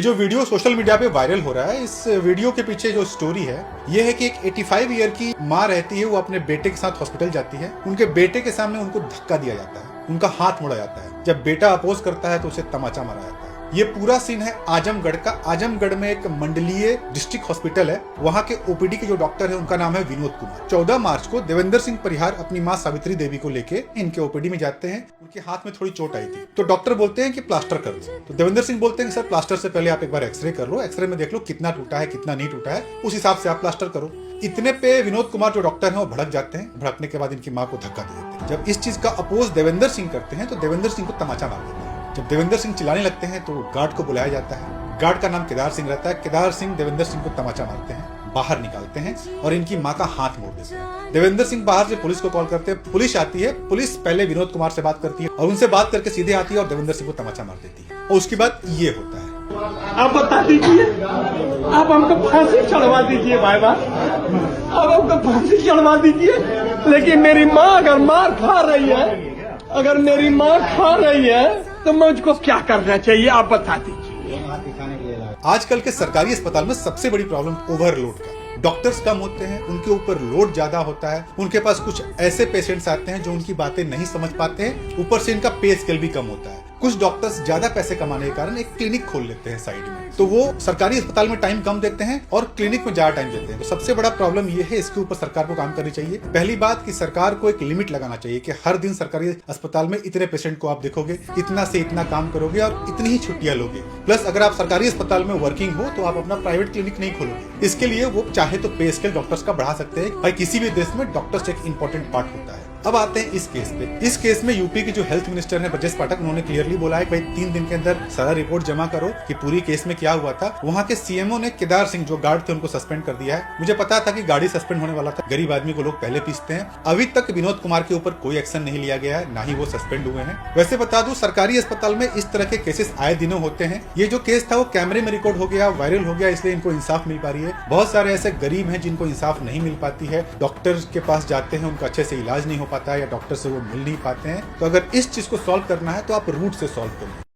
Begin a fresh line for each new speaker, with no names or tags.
जो video social media पे viral हो रहा है, इस वीडियो के पीछे जो स्टोरी है ये है कि एक 85 ईयर की माँ रहती है, वो अपने बेटे के साथ हॉस्पिटल जाती है। उनके बेटे के सामने उनको धक्का दिया जाता है, उनका हाथ मोड़ा जाता है। जब बेटा अपोज करता है तो उसे तमाचा मारा जाता है। ये पूरा सीन है आजमगढ़ का। आजमगढ़ में एक मंडलीय डिस्ट्रिक्ट हॉस्पिटल है, वहाँ के ओपीडी के जो डॉक्टर है उनका नाम है विनोद कुमार। 14 मार्च को देवेंद्र सिंह परिहार अपनी माँ सावित्री देवी को लेके इनके ओपीडी में जाते हैं। उनके हाथ में थोड़ी चोट आई थी, तो डॉक्टर बोलते हैं कि प्लास्टर कर दो। तो देवेंद्र सिंह बोलते हैं कि सर प्लास्टर से पहले आप एक बार एक्सरे कर लो, एक्सरे में देख लो कितना टूटा है कितना नहीं टूटा है, उस हिसाब से आप प्लास्टर करो। इतने पे विनोद कुमार जो डॉक्टर हैं वो भड़क जाते हैं। भड़कने के बाद इनकी माँ को धक्का दे देते हैं। जब इस चीज का अपोज देवेंद्र सिंह करते हैं तो देवेंद्र सिंह को तमाचा मार देते हैं। जब देवेंद्र सिंह चिल्लाने लगते हैं तो गार्ड को बुलाया जाता है। गार्ड का नाम केदार सिंह रहता है। केदार सिंह देवेंद्र सिंह को तमाचा मारते हैं, बाहर निकालते हैं और इनकी माँ का हाथ मोड़ देते हैं। देवेंद्र सिंह बाहर से पुलिस को कॉल करते हैं। पुलिस आती है। पुलिस पहले विनोद कुमार से बात करती है और उनसे बात करके सीधे आती है और देवेंद्र सिंह को तमाचा मार देती है। और उसके बाद ये होता है।
आप बता दीजिए, आप हमको फांसी चढ़वा दीजिए भाई बात, आप हमको फांसी चढ़वा दीजिए। लेकिन मेरी माँ अगर मार खा रही है, अगर मेरी माँ खा रही है तो मुझको क्या करना चाहिए आप बता दीजिए।
आजकल के सरकारी अस्पताल में सबसे बड़ी प्रॉब्लम ओवरलोड का। डॉक्टर्स कम होते हैं, उनके ऊपर लोड ज्यादा होता है। उनके पास कुछ ऐसे पेशेंट्स आते हैं जो उनकी बातें नहीं समझ पाते हैं, ऊपर से इनका पे स्केल भी कम होता है। कुछ डॉक्टर्स ज्यादा पैसे कमाने के कारण एक क्लिनिक खोल लेते हैं साइड में, तो वो सरकारी अस्पताल में टाइम कम देते हैं और क्लिनिक में ज्यादा टाइम देते हैं। तो सबसे बड़ा प्रॉब्लम ये है, इसके ऊपर सरकार को काम करनी चाहिए। पहली बात कि सरकार को एक लिमिट लगाना चाहिए कि हर दिन सरकारी अस्पताल में इतने पेशेंट को आप देखोगे, इतना से इतना काम करोगे और इतनी ही छुट्टियां लोगे। प्लस अगर आप सरकारी अस्पताल में वर्किंग हो तो आप अपना प्राइवेट क्लिनिक नहीं खोलोगे। इसके लिए वो चाहे तो पे स्केल डॉक्टर्स का बढ़ा सकते हैं। भाई किसी भी देश में डॉक्टर्स एक इंपॉर्टेंट पार्ट होता है। अब आते हैं इस केस पे। इस केस में यूपी के जो हेल्थ मिनिस्टर है ब्रजेश पाठक, उन्होंने क्लियरली बोला है कि भाई 3 दिन के अंदर सारा रिपोर्ट जमा करो कि पूरी केस में क्या हुआ था। वहाँ के सीएमओ ने केदार सिंह जो गार्ड थे उनको सस्पेंड कर दिया है। मुझे पता था कि गाड़ी सस्पेंड होने वाला था, गरीब आदमी को लोग पहले पीसते हैं। अभी तक विनोद कुमार के ऊपर कोई एक्शन नहीं लिया गया है, ना ही वो सस्पेंड हुए हैं। वैसे बता दूं, सरकारी अस्पताल में इस तरह के केसेस आए दिनों होते हैं। ये जो केस था वो कैमरे में रिकॉर्ड हो गया, वायरल हो गया, इसलिए इनको इंसाफ मिल पा रही है। बहुत सारे ऐसे गरीब हैं जिनको इंसाफ नहीं मिल पाती है, डॉक्टर के पास जाते हैं, उनका अच्छे से इलाज नहीं हो पाता है या डॉक्टर से वो मिल नहीं पाते हैं। तो अगर इस चीज को सॉल्व करना है तो आप रूट से सॉल्व करिए।